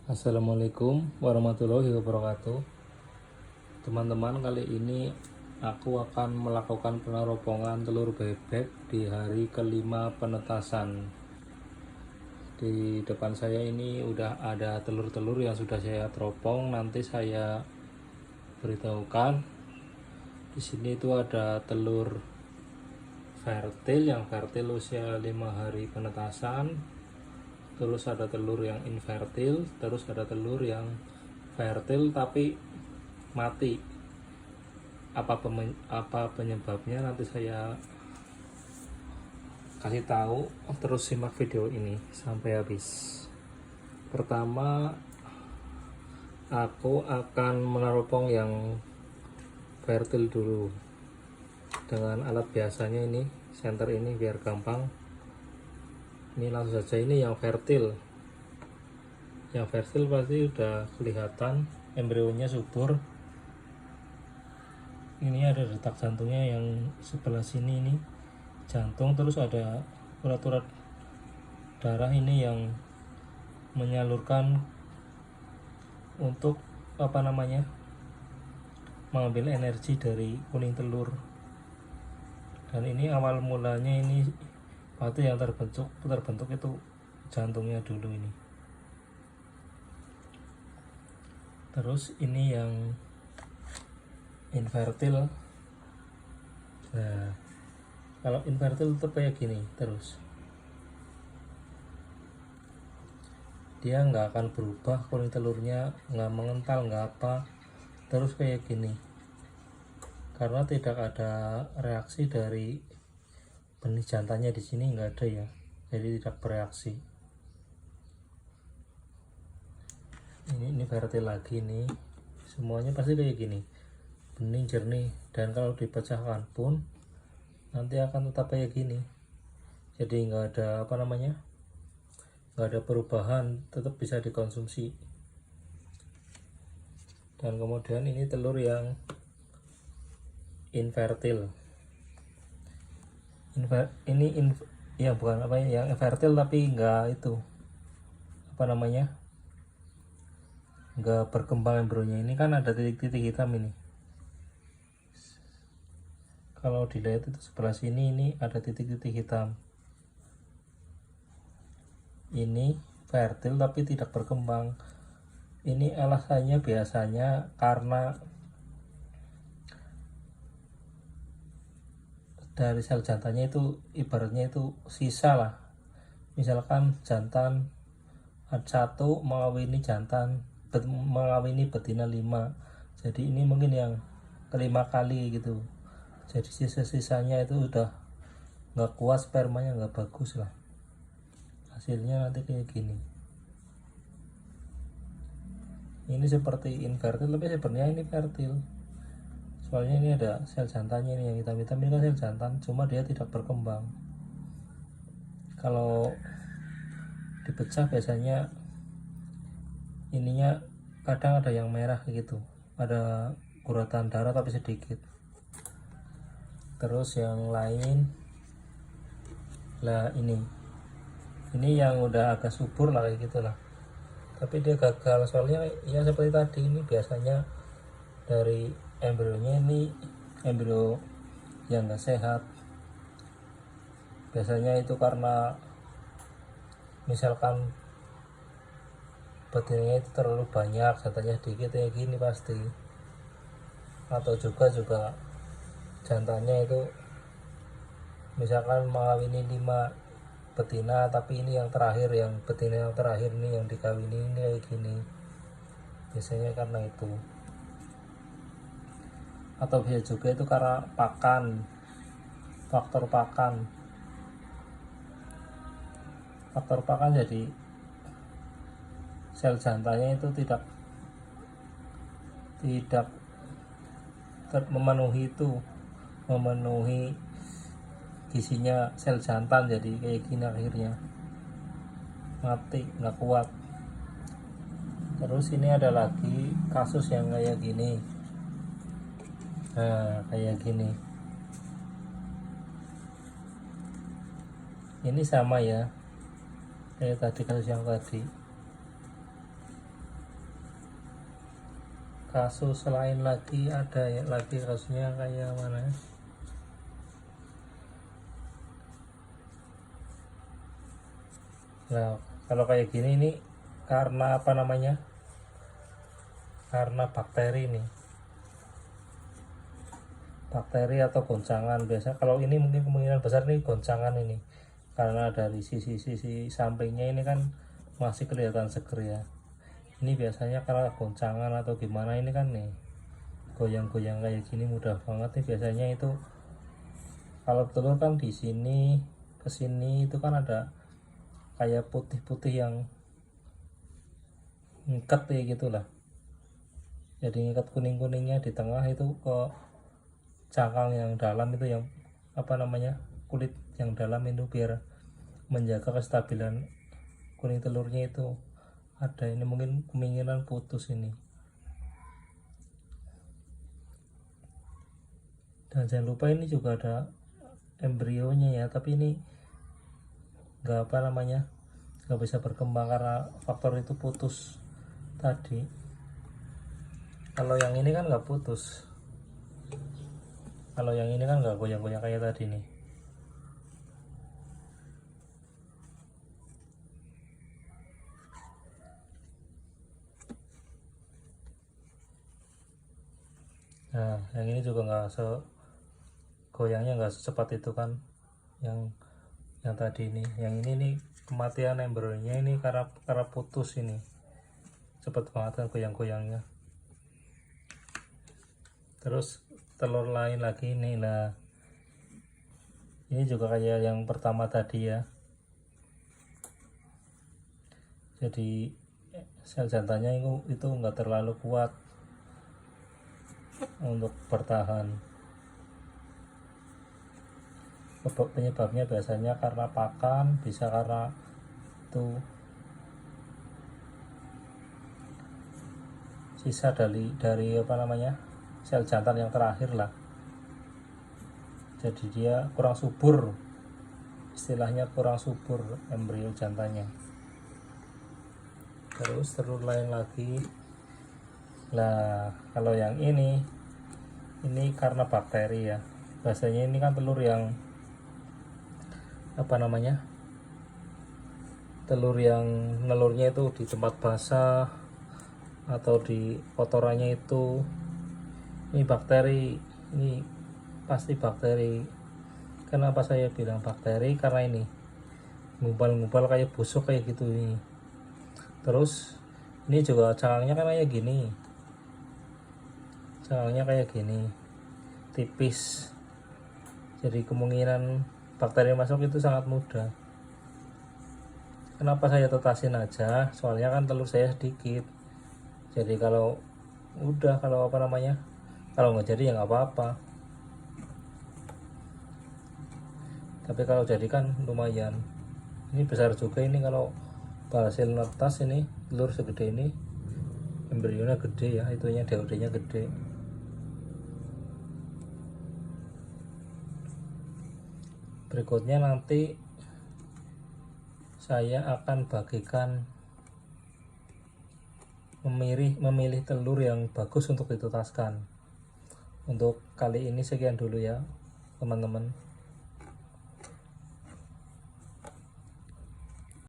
Assalamualaikum warahmatullahi wabarakatuh. Teman-teman, kali ini aku akan melakukan peneropongan telur bebek di hari kelima penetasan. Di depan saya ini udah ada telur-telur yang sudah saya teropong. Nanti saya beritahukan. Di sini itu ada telur fertil, yang fertil usia 5 hari penetasan. Terus ada telur yang infertil, terus ada telur yang fertil tapi mati. Apa penyebabnya nanti saya kasih tahu. Terus simak video ini sampai habis. Pertama, aku akan meneropong yang fertil dulu dengan alat biasanya, ini senter ini biar gampang. Ini langsung saja, ini yang fertil. Yang fertil pasti udah kelihatan embrionya subur. Ini ada detak jantungnya yang sebelah sini, ini jantung. Terus ada urat-urat darah ini yang menyalurkan untuk mengambil energi dari kuning telur. Dan ini awal mulanya ini batu yang terbentuk itu jantungnya dulu ini. Terus ini yang infertil. Nah, kalau infertil tetap kayak gini terus, dia nggak akan berubah, kuning telurnya nggak mengental, nggak apa, terus kayak gini, karena tidak ada reaksi dari benih jantannya. Di sini nggak ada ya, jadi tidak bereaksi. Ini fertil lagi nih, semuanya pasti kayak gini, bening jernih. Dan kalau dipecahkan pun nanti akan tetap kayak gini, jadi nggak ada nggak ada perubahan, tetap bisa dikonsumsi. Dan kemudian ini telur yang infertil. Yang infertil tapi nggak nggak berkembang embrionya. Ini kan ada titik-titik hitam ini, kalau dilihat itu sebelah sini, ini ada titik-titik hitam. Ini fertil tapi tidak berkembang. Ini alasannya biasanya karena dari sel jantannya itu ibaratnya itu sisa lah. Misalkan jantan satu mengawini betina 5, jadi ini mungkin yang kelima kali gitu. Jadi sisa-sisanya itu udah nggak kuat, spermanya nggak bagus lah, hasilnya nanti kayak gini. Ini seperti infertil tapi sebenarnya ini fertil, soalnya ini ada sel jantannya, ini yang hitam-hitam ini kan sel jantan, cuma dia tidak berkembang. Kalau dipecah biasanya ininya kadang ada yang merah gitu, ada guratan darah tapi sedikit. Terus yang lain lah, ini yang udah agak subur lah kayak gitulah, tapi dia gagal. Soalnya ya seperti tadi, ini biasanya dari embrionya, ini embrio yang nggak sehat. Biasanya itu karena misalkan betinanya itu terlalu banyak, jantannya sedikit kayak gini pasti. Atau juga jantannya itu misalkan mengawini 5 betina, tapi ini yang terakhir, yang betina yang terakhir ini yang dikawini ini kayak gini, biasanya karena itu. Atau bisa juga itu karena faktor pakan, jadi sel jantannya itu tidak memenuhi isinya sel jantan, jadi kayak gini akhirnya mati, nggak kuat. Terus ini ada lagi kasus yang kayak gini. Nah, kayak gini, ini sama ya kayak tadi, kasus yang tadi. kasus lain lagi, ada ya lagi kasusnya kayak mana. Nah, kalau kayak gini ini karena apa namanya, karena bakteri nih, bakteri atau goncangan. Biasa kalau ini mungkin kemungkinan besar nih goncangan ini, karena dari sisi-sisi sampingnya ini kan masih kelihatan seger ya. Ini biasanya karena goncangan atau gimana ini kan nih, goyang-goyang kayak gini mudah banget nih biasanya. Itu kalau telur kan di sini ke sini itu kan ada kayak putih-putih yang ngikat ya gitulah. Jadi ngikat kuning-kuningnya di tengah itu ke cangkang yang dalam itu, yang apa namanya, kulit yang dalam itu, biar menjaga kestabilan kuning telurnya itu ada. Ini mungkin kemungkinan putus ini. Dan jangan lupa ini juga ada embrionya ya, tapi ini nggak apa namanya, nggak bisa berkembang karena faktor itu putus tadi. Kalau yang ini kan nggak putus, kalau yang ini kan nggak goyang-goyang kayak tadi nih. Nah, yang ini juga nggak goyangnya nggak secepat itu kan yang tadi ini. Yang ini nih kematian embryonya ini karena putus ini, cepet banget kan goyang-goyangnya. Terus telur lain lagi ini. Nah, ini juga kayak yang pertama tadi ya. Jadi sel jantannya itu nggak terlalu kuat untuk bertahan. Penyebabnya biasanya karena pakan, bisa karena itu sisa dari apa namanya, sel jantan yang terakhir lah. Jadi dia kurang subur, istilahnya kurang subur embrio jantannya. Terus telur lain lagi. Nah, kalau yang ini karena bakteri ya. Biasanya ini kan telur yang apa namanya, telur yang nelurnya itu di tempat basah atau di kotorannya itu, ini bakteri, ini pasti bakteri. Kenapa saya bilang bakteri? Karena ini ngumpal-ngumpal kayak busuk kayak gitu ini. Terus ini juga cangkangnya kan kayak gini, cangkangnya kayak gini tipis, jadi kemungkinan bakteri masuk itu sangat mudah. Kenapa saya tetasin aja? Soalnya kan telur saya sedikit. Jadi kalau apa namanya, kalau nggak jadi ya nggak apa-apa. Tapi kalau jadi kan lumayan. Ini besar juga ini, kalau berhasil netas ini telur segede ini, embrionya gede ya, itunya DOD-nya gede. Berikutnya nanti saya akan bagikan memilih telur yang bagus untuk ditutaskan. Untuk kali ini sekian dulu ya teman-teman.